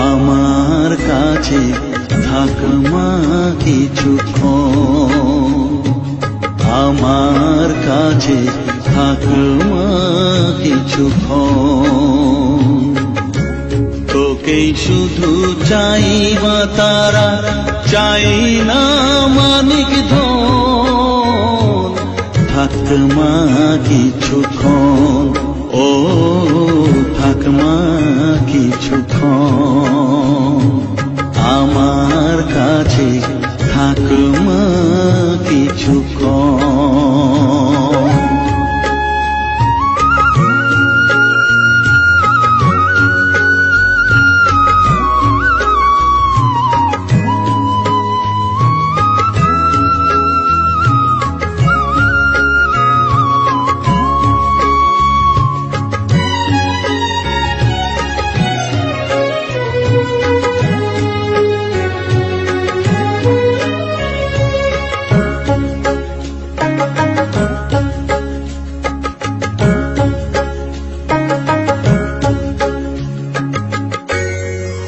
আমার কাছে থাক মা কিছুক্ষণ, আমার কাছে থাক মা কিছুক্ষণ। তোকেই শুধু চাই মা তারা, চাই না মানিক ধন। থাক মা কিছুক্ষণ, ও থাক মা কিছুক্ষণ। আমার কাছে থাক মা কিছুক্ষণ।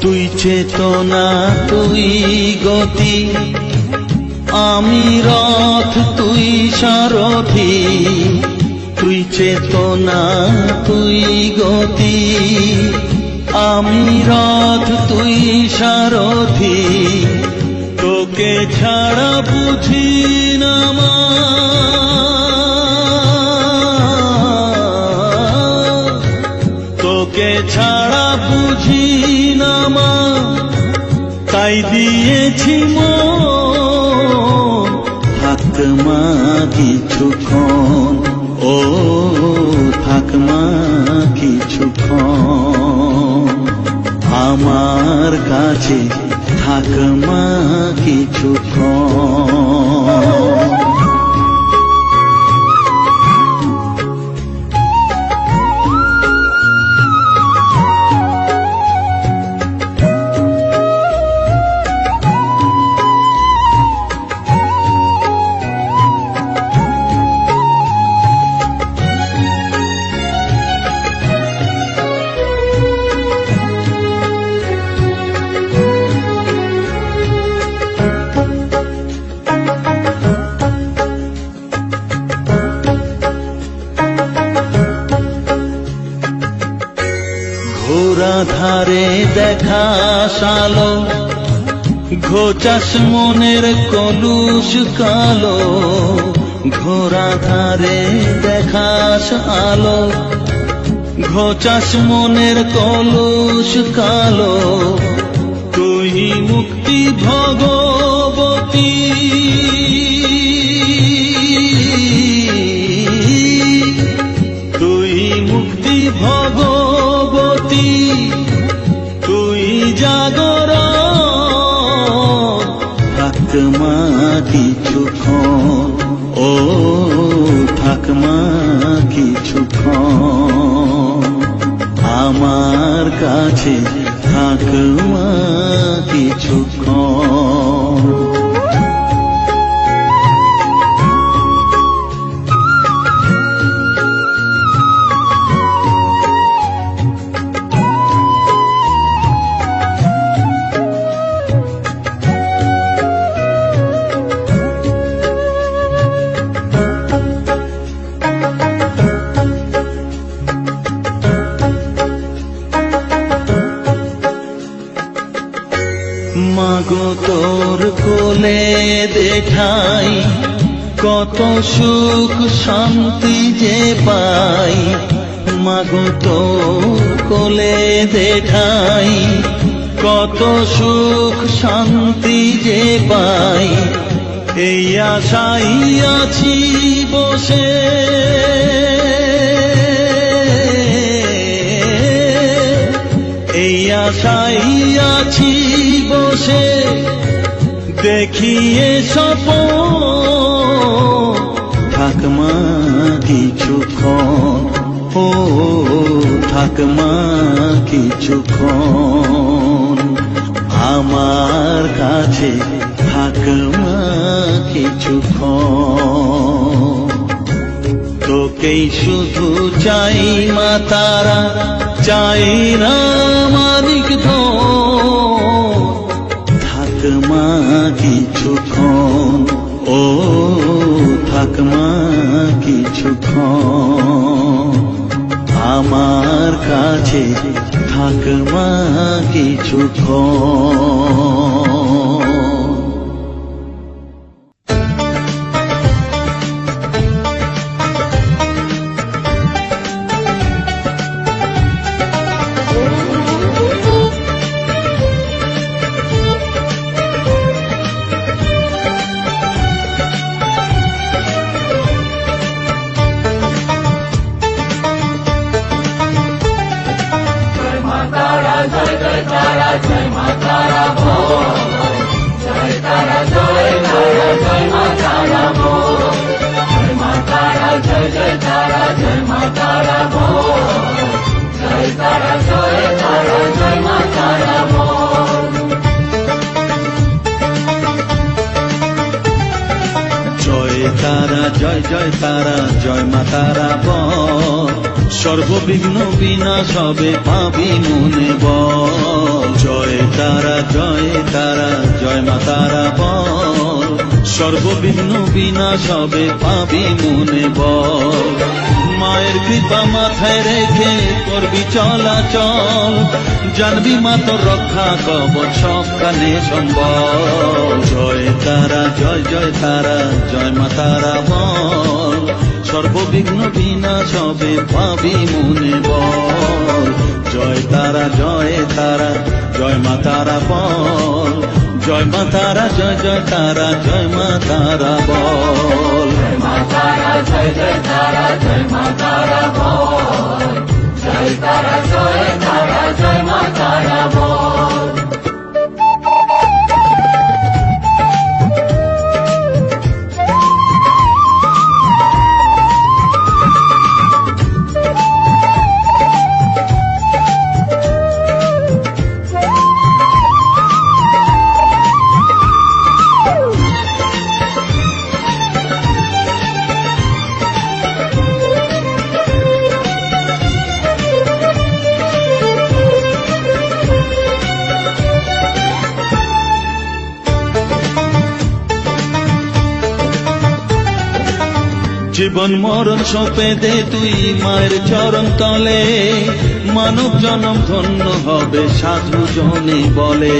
তুই চেতনা, তুই গতি, আমি রথ, তুই সারথি। তুই চেতনা, তুই গতি, আমি রথ, তুই সারথি। তোকে ছাড়া বুঝি না মা, তোকে ছাড়া বুঝি না মা, তাই দিয়েছি মন। থাক মা কিছুক্ষণ, ও থাক মা কিছুক্ষণ। আমার কাছে থাক মা কিছুক্ষণ। ঘোরা ধারে দেখা সালো, ঘোচাস মনের কলুষ কালো। ঘোরা ধারে দেখাস আলো, ঘোচাস মনের কলুষ কালো। তুই মুক্তি ভগবতী, তুই মুক্তি ভগবতী, তুই জাগরণ। থাক মা কিছুক্ষণ, ও থাক মা কিছুক্ষণ। আমার কাছে থাক মা কিছুক্ষণ। মাগো তোর কোলে দেখাই, কত সুখ শান্তি যে পাই। মাগো তোর কোলে দেখাই, কত সুখ শান্তি যে পাই। এই আশাই আছি বসে, এই আশাই আছি বসে। দেখিয়ে স্বপন, থাক মা কিছুক্ষণ, ও থাক মা কিছুক্ষণ। আমার কাছে থাক মা কিছুক্ষণ। তোকেই শুধু চাই মা তারা, চাই না মানিক ধন। কিছুক্ষণ। জয় জয় তারা জয় মা তারা বল, সর্ববিঘ্ন বিনাশ হবে পাবি মনে বল। জয় তারা জয় মা তারা বল, সর্ববিঘ্ন বিনাশ হবে পাবি মনে বল। মায়ের কৃপা মাথায় রেখে করবি চলাচল, জানবি মা তোর রক্ষা কবচ সব কানে সম্বল। জয় তারা জয় মা তারা বল, সর্ববিঘ্ন বিনাশ হবে পাবি মনে বল। জয় তারা জয় মা তারা বল, জয় মা তারা জয় তারা জয় মা তারা বল। জয় মা তারা জয় মা তারা বল, জয় তারা জয় মা তারা বল। জীবন মরণ সঁপে দে তুই মায়ের চরণ তলে, মানব জনম ধন্য হবে সাধু জনে বলে।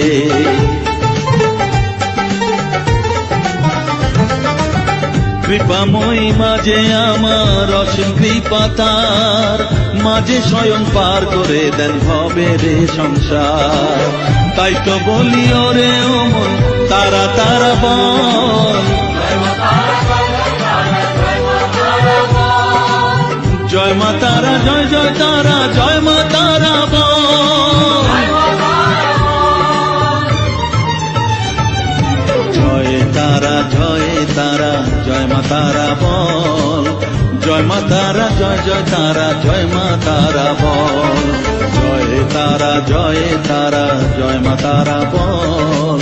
কৃপাময়ী মাঝে আমার অসীম কৃপা তার, মাঝে স্বয়ং পার করে দেন ভবের সংসার। তাই তো বলি ওরে ও মন তারা তারা বল, জয় মা তারা জয় তারা জয় মা তারা বল। জয় তারা জয় মা তারা বল, জয় মা তারা জয় তারা জয় মা তারা বল। জয় তারা জয় মা তারা বল,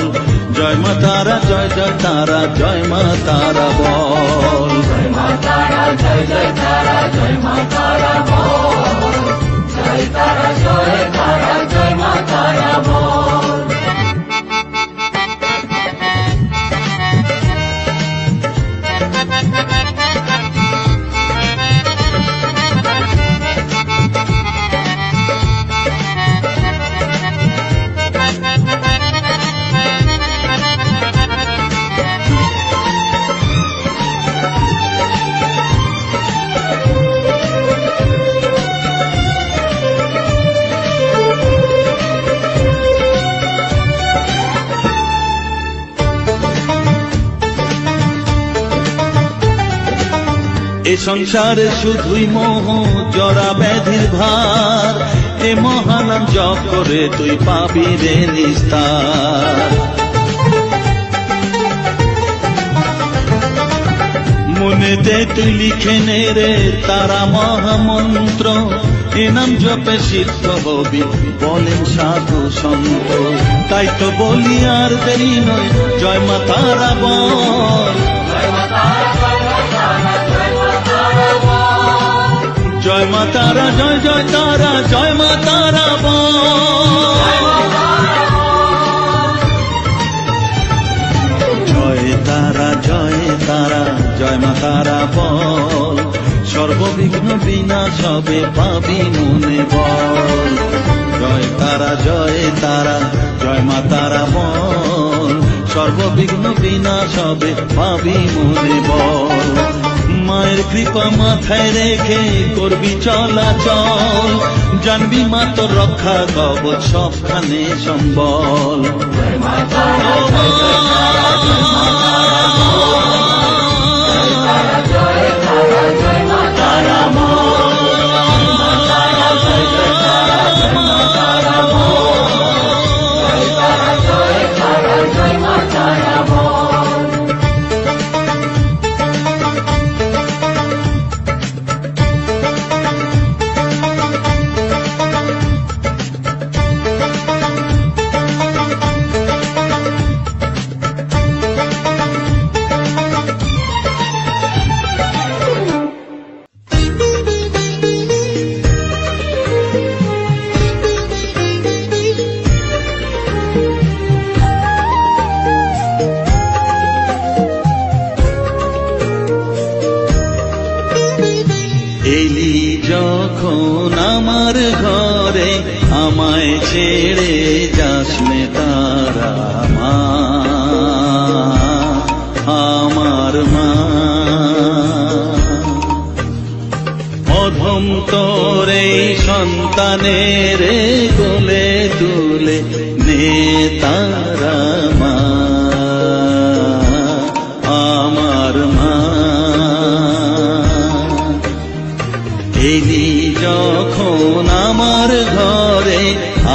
জয় মা তারা জয় তারা জয় মা তারা বল। জয় মা তারা জয় তারা জয় মা তারা বল, জয় তারা জয় মা তারা বল। এ সংসারে শুধুই মোহ জরা ব্যাধির ভার, এ মহানাম জপ করে তুই পাবি রে নিস্তার। মনেতে তুই লিখে নে রে তারা মহামন্ত্র, এ নাম জপে সিদ্ধ হবি বলেন সাধু সন্ত। তাই তো বলি আর দেরি নয় জয় মা তারা বল, জয় মা তারা জয় তারা জয় মা তারা বল। জয় তারা জয় মা তারা বল, সর্ববিঘ্ন বিনাশ হবে পাবি মনে বল। জয় তারা জয় মা তারা বল সর্ববিঘ্ন বিনাশ হবে ভাবি মনে বল মায়ের কৃপা মাথায় রেখে করবি চলাচল জানবি মা তোর রক্ষা কবচ সবখানে সম্বল জয় মা তারা জয় তারা জয় মা তারা এলি যখন আমার ঘরে আমায় ছেড়ে যাস নে তারা মা আমার মা অধম তোর এই সন্তানের কোলে তুলে নে তারা মা আমার মা এলি যখন আমার ঘরে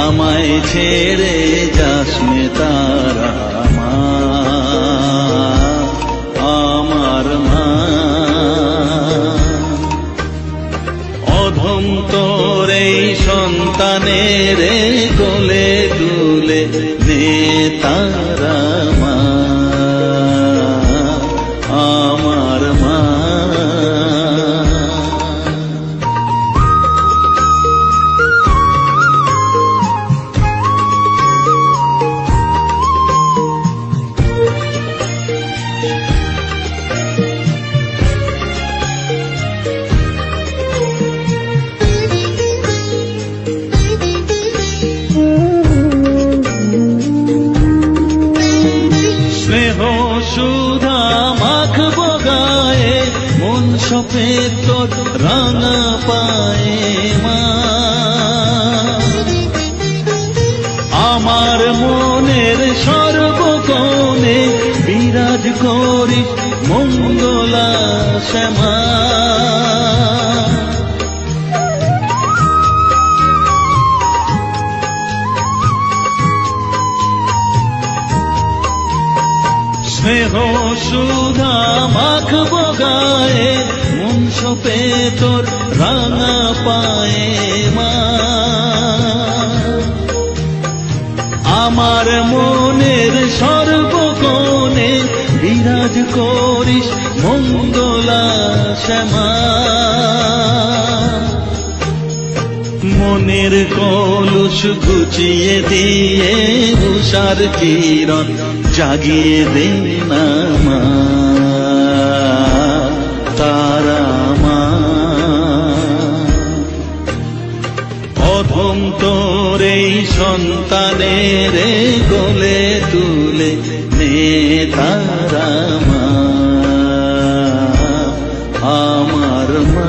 আমায় ছেড়ে যাস নে তারা মা আমার মা অধম তোর এই সন্তানের কোলে তুলে নে তারা মা আমার মা স্নেহ সুধা মাখবো গায়ে মন সফেদ তোর রাঙা পায়ে মা আমার মনের সর্বকোণে বিরাজ করিস মঙ্গলা শ্যামা স্নেহ সুধা মাখবো গায়ে মন সপে তোর রাঙা পায়ে মা আমার মনের সর্বকোণে বিরাজ করিস মঙ্গলা শ্যামা মনের কলুষ ঘুচিয়ে দিয়ে উষার কিরণ জাগিয়ে দে না মা তারা মা অধম তোর এই সন্তানের কোলে তুলে নে তারা মা আমার মা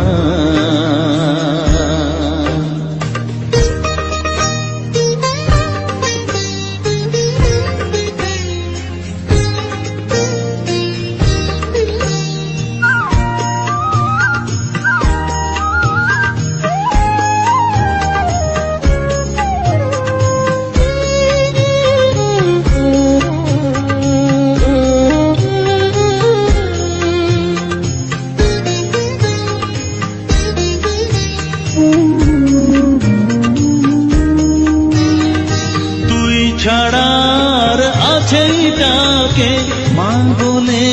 ছাড়ার আছেই ডাকে মা বলে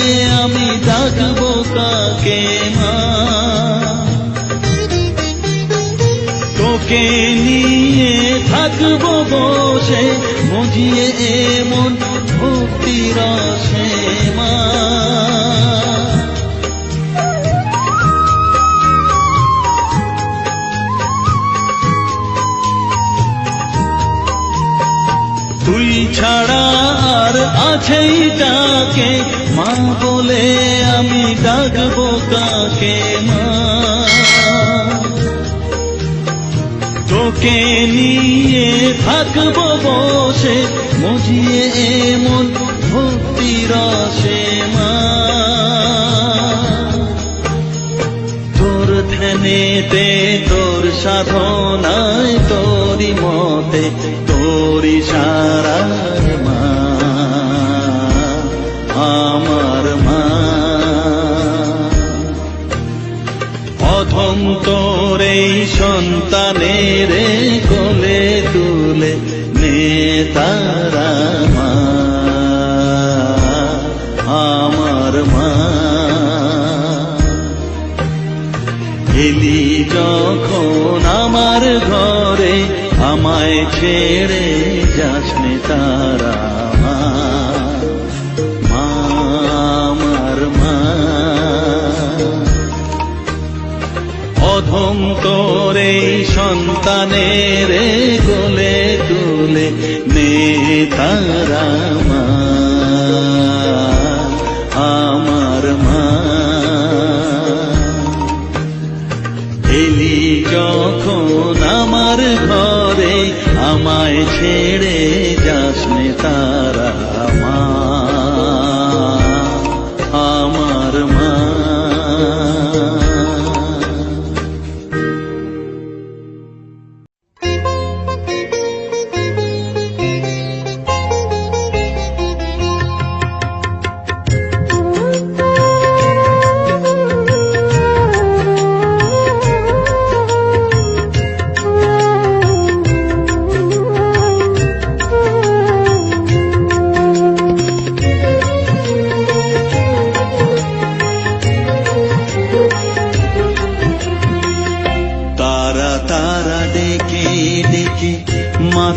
আমি ডাকবো কাকে মা তোকে নিয়ে থাকবো বসে মজিয়ে এমন ভক্তি রসে মা ছাড়া আর আছেই ডাকে, মা বলে আমি ডাকবো কাকে মা? তোকে নিয়ে থাকবো বসে, মজিয়ে এমন ভক্তি রসে মা। তোর ধ্যানেতে, তোর সাধনায়, তোরি মতে, তোরি সারার মা আমার মা। অধম তোর এই সন্তানের কোলে তুলে নে তারা মা আমার মা। এলি যখন আমার ঘরে, আমায় ছেড়ে যাস নে তারা মা আমার মা। অধম তোর এই সন্তানের কোলে তুলে নে তারা মা আমার মা। এলি যখন আমার ঘরে, আমায় ছেড়ে যাস নে তারা মা আমার মা।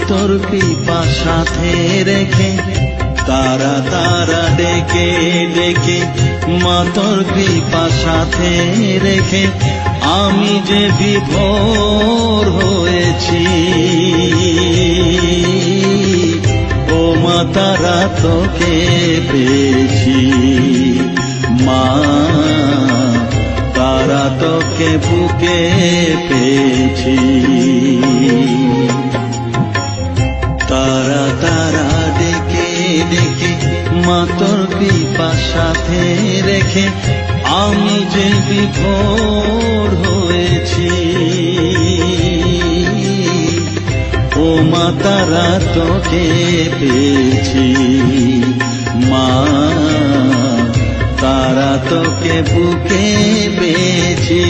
তোর কৃপা সাথে রেখে, তারা তারা ডেকে ডেকে, মা তোর কৃপা সাথে রেখে, আমি যে বিভোর হয়েছি। ও মা তারা তোকে পেয়েছি মা, তারা তোকে বুকে পেয়েছি। তারা তারা ডেকে ডেকে, মা তোর কৃপা সাথে রেখে, আমি যে বিভোর হয়েছি। ও মা তারা তোকে পেয়েছি মা, তারা তোকে বুকে পেয়েছি।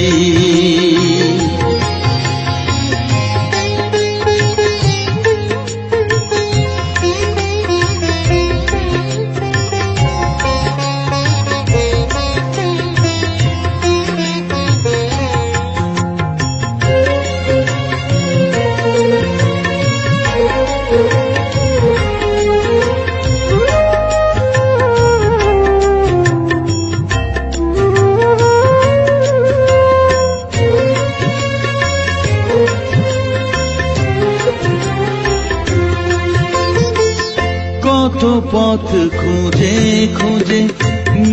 কত পথ খুঁজে খুঁজে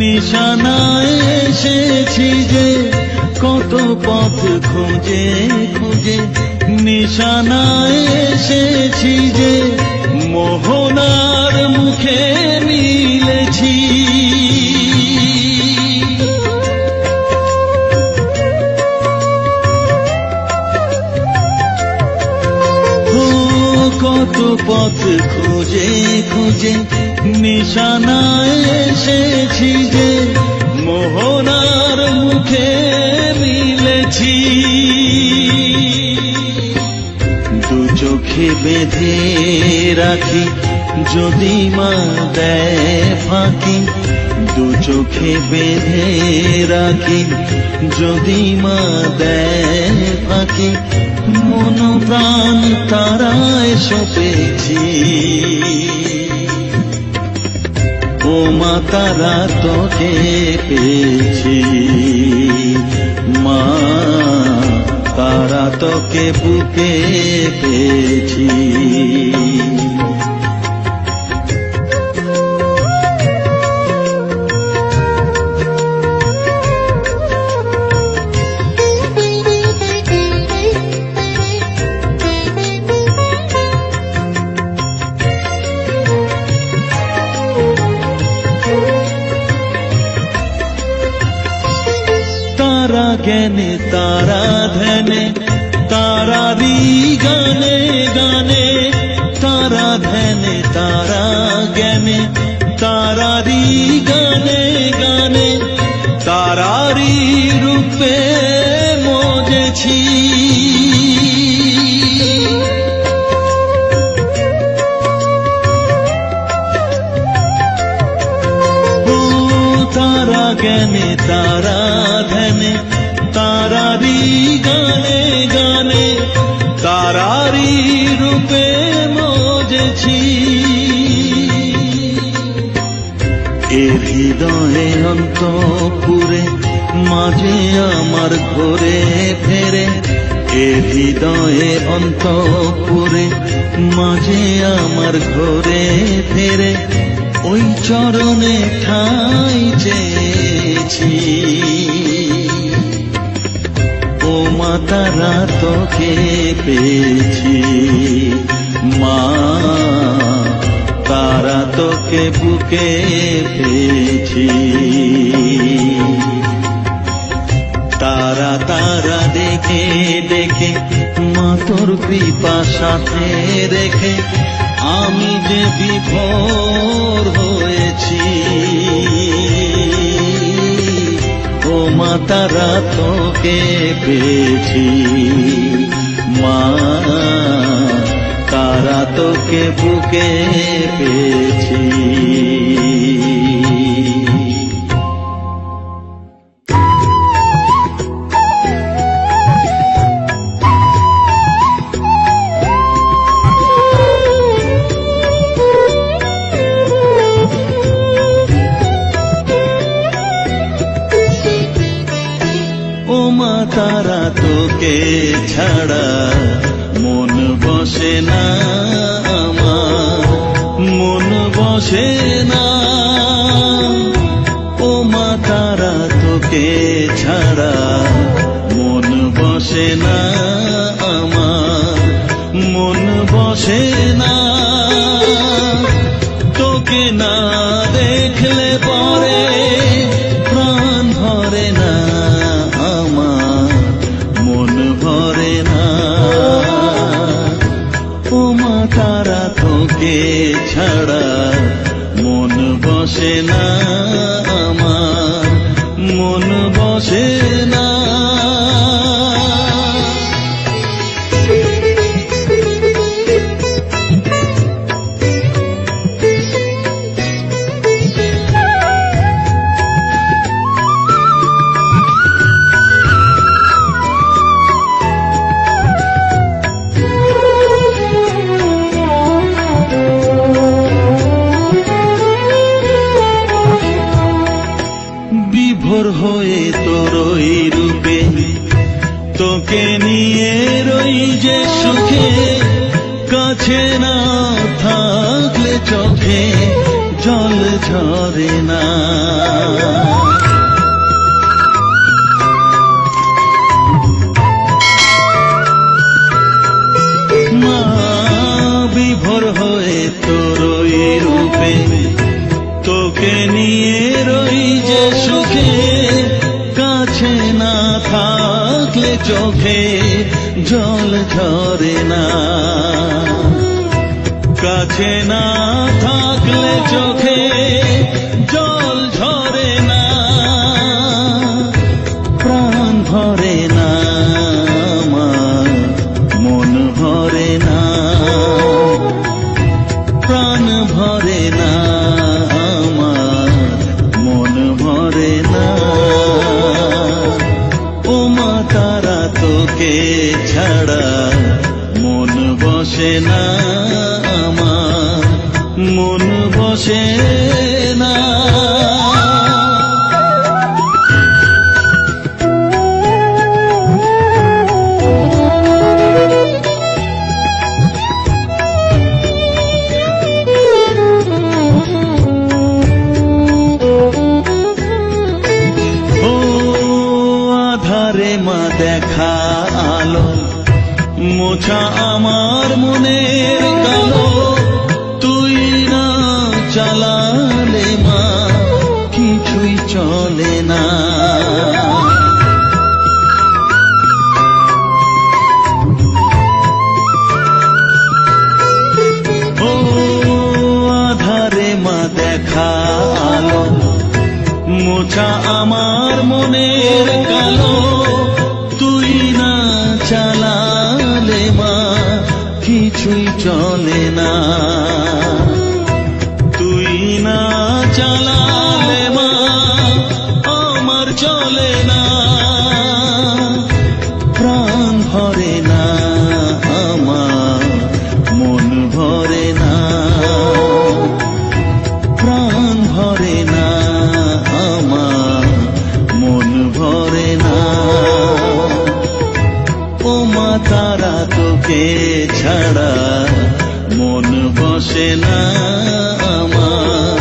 নিশানায় এসেছি যে, কত পথ খুঁজে খুঁজে নিশানায় এসেছি যে, মোহনার মুখে মিলেছি। কত পথ খুঁজে খুঁজে নিশানায় এসেছি যে, মোহনার মুখে মিলেছি। দু চোখে বেঁধে রাখি যদি মা দেয় ফাঁকি, দু চোখে বেঁধে রাখি যদি মা দেয় ফাঁকি, মন প্রাণ তারায় সপেছি। ও মা তারা তোকে পেয়েছি মা, তারা তোকে বুকে পেয়েছি। তারা জ্ঞানে তারা ধ্যানে তারারি গানে গানে তারা ধ্যানে তারা জ্ঞানে তারারি গানে গানে তারারি রূপে মজেছি তারা জ্ঞানে তারা ধ্যানে তারারি গানে গানে তারারি রূপে মজেছি এর হৃদয়ে অন্তপুরে মাঝে আমার ঘরে ফেরে এর হৃদয়ে অন্তপুরে মাঝে আমার ঘরে ফেরে ওই চরণে ঠাঁই চেয়েছি ও মা তারা তোকে পেয়েছি মা তারা তোকে বুকে পেয়েছি তারা তারা দেখে দেখে মা তোর কৃপা সাথে রেখে আমি যে বিভোর হয়েছি ও মা তারা তোকে পেয়েছি মা তারা তোকে বুকে পেয়েছি ও মা তারা তোকে ছাড়া মন বসে না আমার মন বসে না ও মা তারা তোকে ছাড়া মন বসে না আমার মন বসে না তোকে না দেখলে পরে প্রাণ ভরে না আমার মন ভরে না ও মা তারা তোকে ছাড়া মন বসে না আমার মন বসে না বিভোর হয়ে তোরই রূপে তোকে নিয়ে রই যে সুখে কাছে না থাকলে চোখে জল ঝরে না মা বিভোর হয়ে তোরই রূপে তোকে নিয়ে রই যে সুখে কাছে না থাকলে চোখে জল ঝরে না কাছে না থাকলে চোখে জল ঝরে না প্রাণ ভরে না আমার মন ভরে না প্রাণ ভরে না ভরে না ও মা তারা তোকে ছাড়া মন বসে না আমার মন বসে না মা দেখা আলো মোছা আমার মনের কালো তুই না চালালে দেখা আলো, মোছা আমার মনের কালো, তুই না চালালে মা কিছুই চলে না, তুই না চালালে মা আমার চলে না, প্রাণ ভরে না আমার, মন ভরে না, প্রাণ ভরে না আমার, মন ভরে না। ও মা তারা তোকে ছাড়া মন বসে না আমার,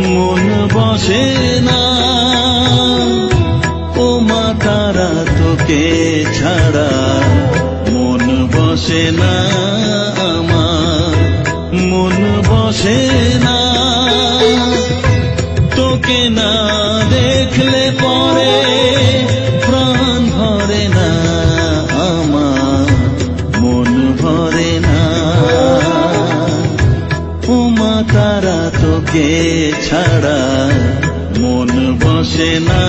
মন বসে না। ও মা তারা তোকে ছাড়া মন বসে না আমার, মন বসে না। তোকে না দেখলে পরে প্রাণ ভরে না আমার, মন ভরে না। ও মা তারা তোকে ছাড়া মন বসে না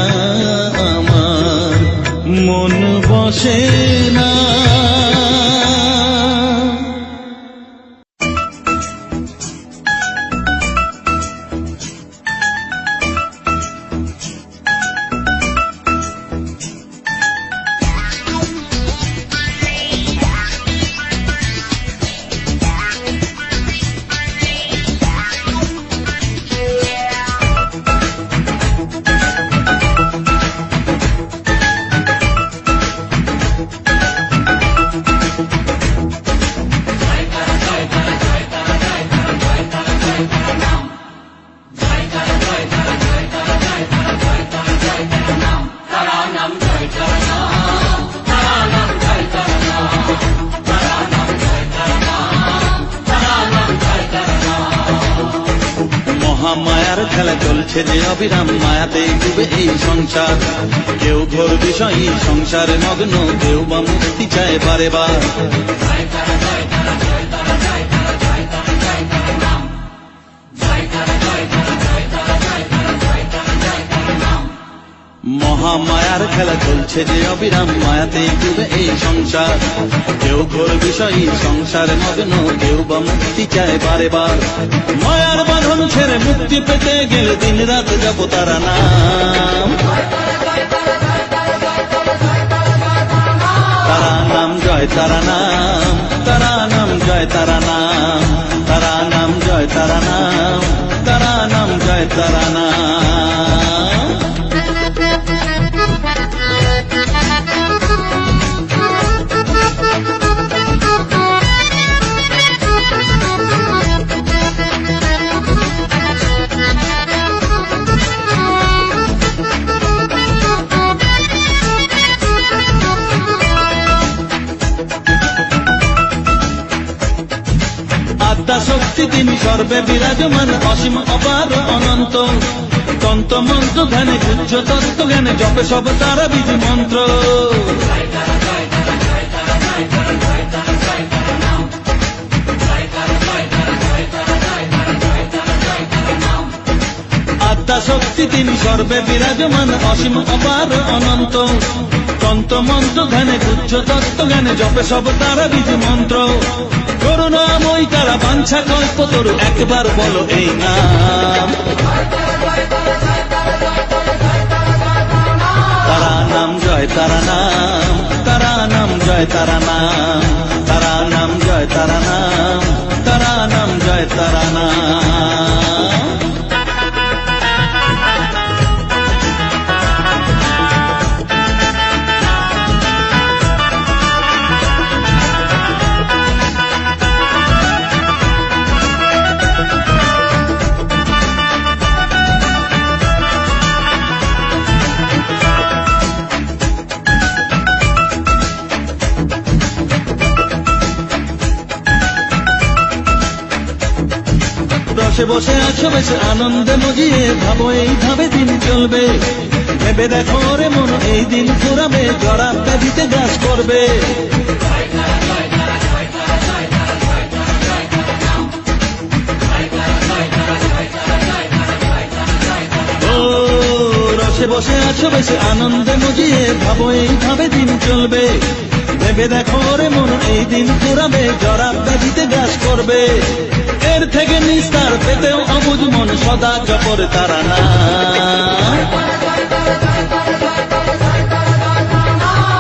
আমার, মন বসে না। মায়ার খেলা চলছে যে অবিরাম, মায়াতে ডুবে এই সংসার। কেউ ঘোর বিষয়ী সংসারে মগ্ন, কেউ বা মুক্তি চায় বারে বার। মহামায়ার খেলা চলছে যে অবিরাম, মায়াতে ডুবে এই সংসার। কেউ ঘোর বিষয়ী সংসারে মগ্ন, কেউ বা মুক্তি চায় বারে বার। মায়ার বাঁধন ছেড়ে মুক্তি পেতে গেলে দিন রাত জপ তারা নাম, তারা নাম জয় তারা নাম, তারা নাম জয় তারা নাম, তারা নাম জয় তারা নাম, তারা নাম জয় তারা নাম। আত্মা শক্তি তিনি সর্বে বিরাজমান, অসীম অপার অনন্ত। তন্ত্র মন্ত্র ধ্যানে গুহ্য তত্ত্ব জ্ঞানে জপে সব তারা বিধি মন্ত্র। আত্মা শক্তি তিনি সর্বে বিরাজমান, অসীম অপার অনন্ত। তন্ত্র মন্ত্র ধ্যানে গুহ্য তত্ত্ব জ্ঞানে জপে সব তারা বিধি মন্ত্র। করুণাময়ী তারা বাঞ্ছা কল্পতরু, একবার বলো এই নাম। তারা নাম জয় তারা নাম, তারা নাম জয় তারা নাম, তারা নাম জয় তারা নাম, তারা নাম জয় তারা নাম। বসে বসে আছো বেশ আনন্দে মজিয়ে, ভাবো এইভাবে দিন চলবে। ভেবে দেখো রে মন এই দিন ফুরাবে, জরা ব্যাধিতে গ্রাস করবে। বসে বসে আছো বেশি আনন্দে মজিয়ে, ভাবো এইভাবে দিন চলবে। ভেবে দেখো রে মন, এই দিন ফুরাবে, জরা ব্যাধিতে গ্রাস করবে। এর থেকে নিস্তার পেতেও অবুঝ মন, সদা জপরে তারা না।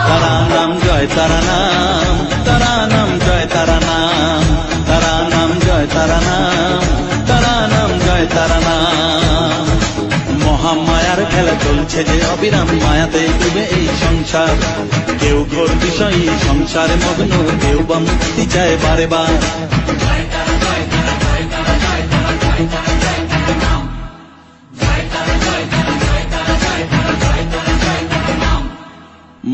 তারা নাম জয় তারা নাম, তারা নাম জয় তারা নাম, তারা নাম জয় তারা নাম, তারা নাম জয় তারা নাম। মহামায়ার খেলা চলছে যে অবিরাম, মায়াতে ডুবে এই সংসার। কেউ ঘোর বিষয়ী সংসারে মগ্ন, কেউ বা মুক্তি চায় বারে বার।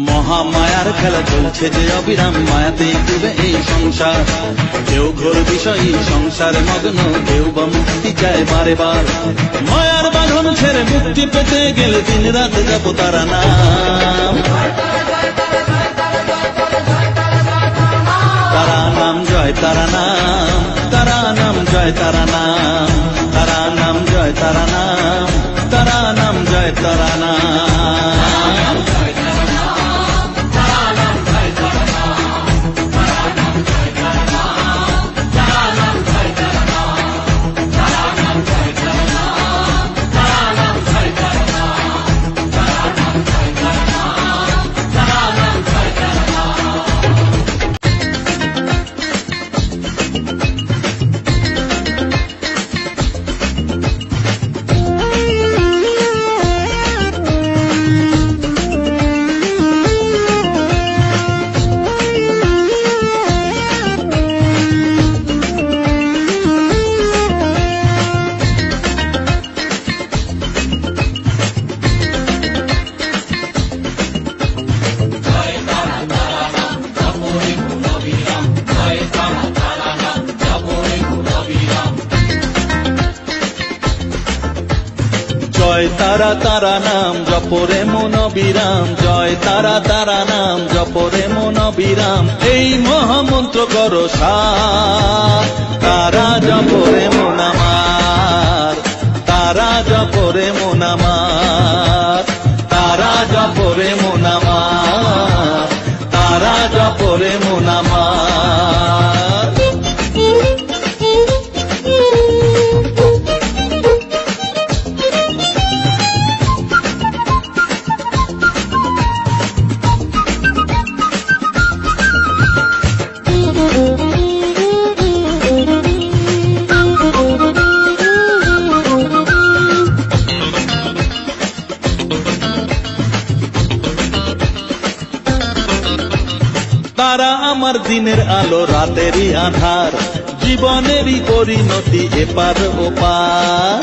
মহামায়ার খেলা চলছে যে অবিরাম, মায়াতে ডুবে এই সংসার। কেউ ঘোর বিষয়ী সংসারে মগ্ন, কেউ বা মুক্তি চায় বারে বার। মায়ার বাঁধন ছেড়ে মুক্তি পেতে গেলে দিন রাতে যাবো তারা নাম। তারা নাম জয় তারা নাম, তারা নাম জয় তারা নাম, তারা নাম জয় তারা নাম, তারা নাম জয় তারা নাম। জয় তারা তারা নাম জপরে মন বিরাম, জয় তারা তারা নাম জপরে মন বিরাম। এই মহামন্ত্র করো সার, তারা জপরে মন আমার, তারা জপরে মন আমার, তারা জপরে মন আমার, তারা জপরে মন আমার। তারা আমার দিনের আলো রাতেরই আধার, জীবনেরই পরিণতি এপার ওপার।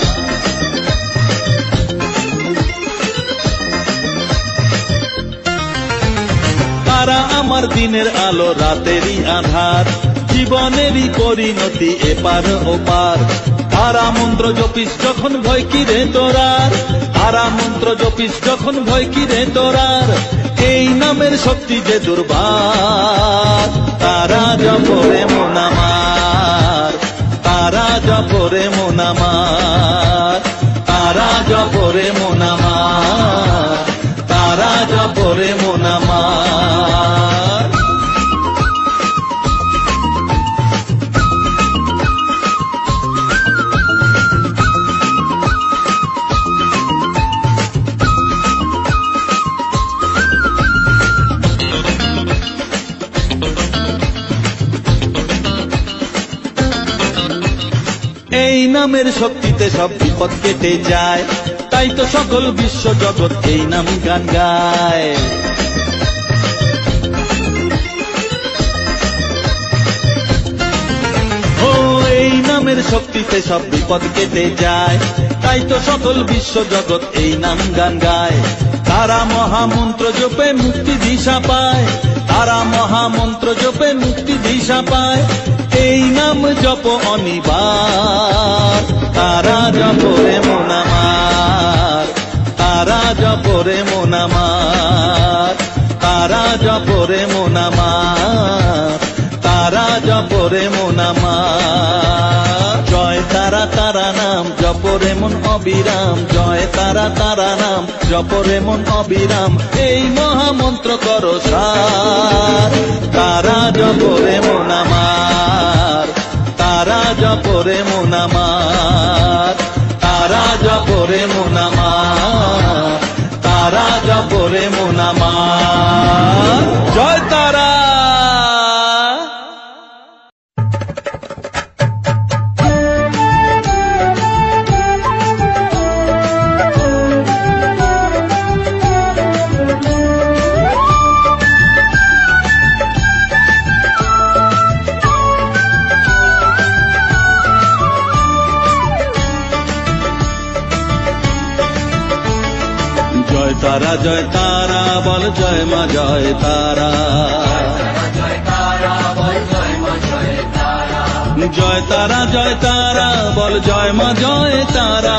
তারা আমার দিনের আলো রাতেরই আধার, জীবনেরই পরিণতি এপার ওপার। তারা মন্ত্র জপিস যখন ভয় কিরে তোরার, তারা মন্ত্র জপিস যখন ভয় কিরে তোরার। এই নামের শক্তি যে দুর্বার, তারা জপরে মন আমার, তারা জপরে মন আমার, তারা জপরে মন আমার, তারা জপরে মন আমার। এই নামের শক্তিতে সব বিপদ কেটে যায়, তাই তো সকল বিশ্ব জগৎ এই নাম গান গায়। ও এই নামের শক্তিতে সব বিপদ কেটে যায়, তাই তো সকল বিশ্ব জগৎ এই নাম গান গায়। তারা মহামন্ত্র জপে মুক্তি দিশা পায়, তারা মহামন্ত্র জপে মুক্তি দিশা পায়। এই নাম জপ অনিবার, তারা জপরে মন আমার, তারা জপরে মন আমার, তারা জপরে মন আমার, তারা জপরে মন আমার। জয় তারা তারা তারা নাম জপরে মন অবিরাম, জয় তারা তারা নাম জপরে মন অবিরাম, এই মহামন্ত্র করো সার। তারা জপরে মন আমার, তারা জপরে মন আমার, তারা জপরে মন আমার, তারা জপরে মন আমার। জয় তারা। জয় তারা জয় তারা বল জয় মা জয় তারা, জয় তারা বল জয় মা জয় তারা, জয় তারা জয় তারা বল জয় মা জয় তারা,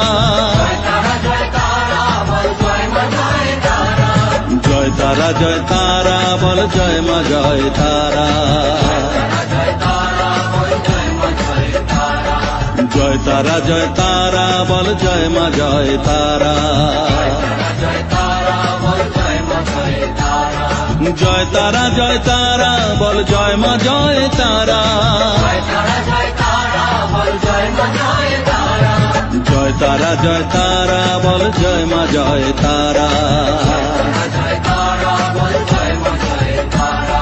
জয় তারা বল জয় মা জয় তারা, জয় তারা জয় তারা বল জয় মা জয় তারা, জয় তারা বল জয় মা জয় তারা, জয় তারা জয় তারা বল জয় মা জয় তারা, জয় তারা বল জয় মা জয় তারা, জয় তারা জয় তারা বল জয় মা জয় তারা, জয় তারা বল জয় মা জয় তারা, জয় তারা জয় তারা বল জয় মা জয় তারা। জয় তারা বল জয় মা জয় তারা।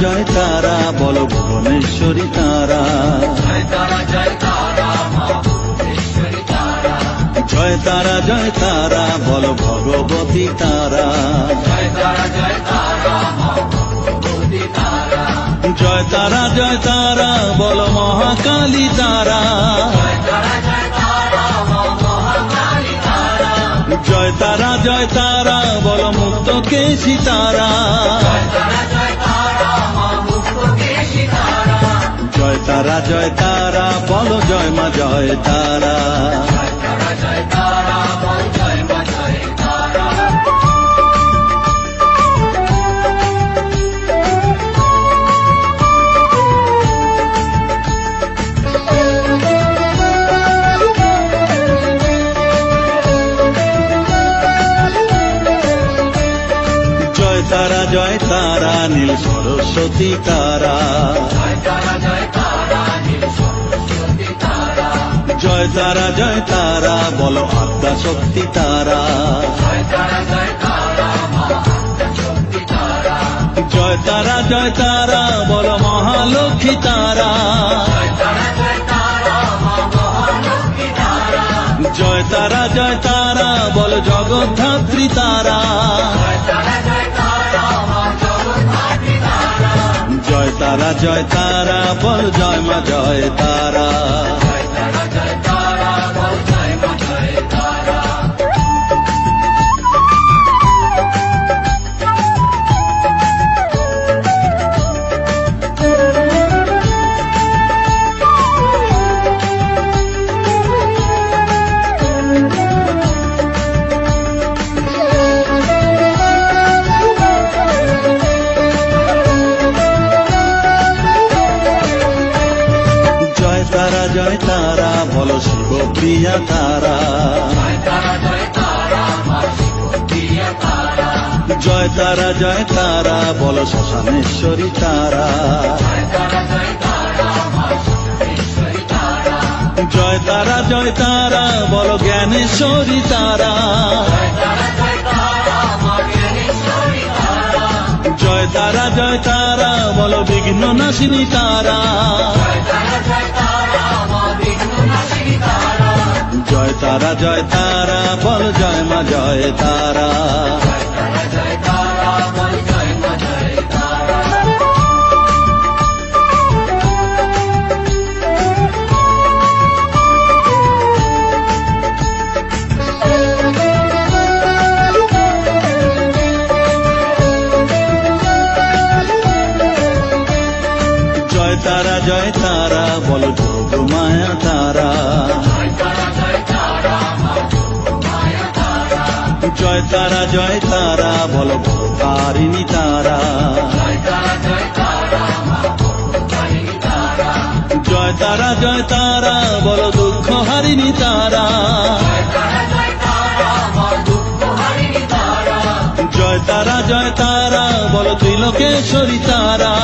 জয় তারা বল ভুবনেশ্বরী তারা, জয় তারা মা ভুবনেশ্বরী তারা, জয় তারা বল ভগবতী তারা, জয় তারা মা ভগবতী তারা, জয় তারা বল মহাকালী তারা, তারা মা মহাকালী তারা, জয় তারা বল মুক্ত কেশী তারা, তারা মা মুক্তকেশী তারা, জয় তারা বল জয় মা জয় তারা, জয় তারা বল জয় মা জয় তারা। জয় তারা নীল সরস্বতী তারা, জয় তারা নীল সরস্বতী তারা, জয় তারা বল আদ্যা শক্তি তারা, জয় তারা মা শক্তি তারা, জয় তারা বল মহালক্ষ্মী তারা, জয় তারা মা মহালক্ষ্মী তারা, জয় তারা বল জগদ্ধাত্রী তারা, তারা মা জগদ্ধাত্রী তারা, জয় তারা বল জয় মা জয় তারা, জয় তারা বল জয় মা জয় তারা। জয় তারা বল শিবপ্রিয়া তারা, জয় তারা মা শিবপ্রিয়া তারা, জয় তারা বল শ্মশানেশ্বরী তারা, জয় তারা মা ঈশ্বরী তারা, জয় তারা বল জ্ঞানেশ্বরী তারা, জয় তারা মা জ্ঞানেশ্বরী তারা, জয় তারা বল বিঘ্ন নাশিনী তারা, জয় তারা মা বিঘ্ননাশিনী তারা, জয় তারা বল জয় মা জয় তারা, জয় তারা বল জয় মা জয় তারা। জয় তারা বলো যোগ মায়া তারা। জয় তারা বলো তারিণী তারা। জয় তারা বলো দুঃখ হারিণী তারা। জয় তারা বলো ত্রিলোকেশ্বরী তারা।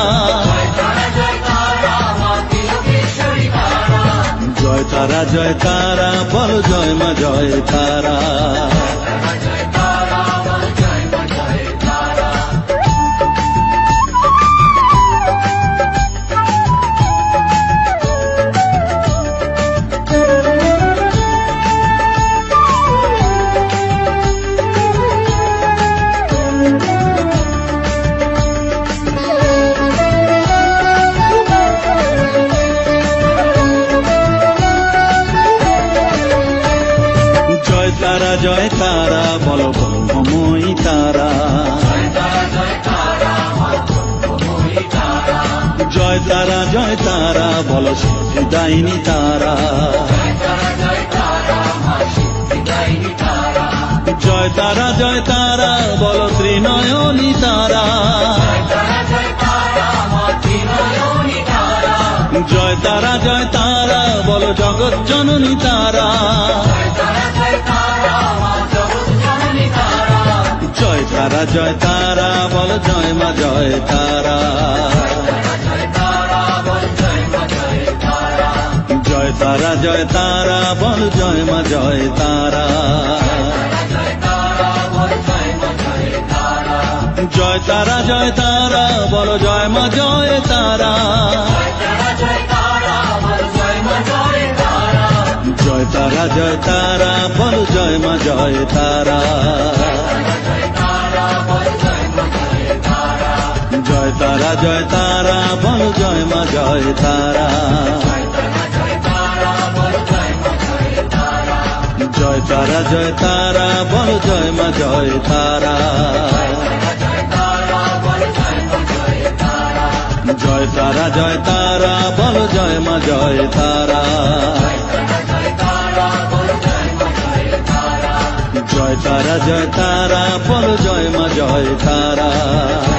জয় তারা বলো জয় মা জয় তারা। জয় তারা বলো ব্রহ্মময়ী তারা। জয় তারা বলো সিদ্ধিদায়িনী তারা। জয় তারা বলো ত্রিনয়নী তারা। জয় তারা বলো জগৎ জননী তারা। জয় তারা বলো জয় মা জয় তারা। জয় তারা বলো জয় মা জয় তারা। জয় তারা বলো জয় মা জয় তারা। জয় তারা বলো জয় মা জয় তারা। জয় তারা বলো জয় মা জয় তারা। জয় তারা বলো জয় মা জয় তারা। জয় তারা বলো জয় মা জয় তারা। জয় তারা বলো জয় মা জয় তারা।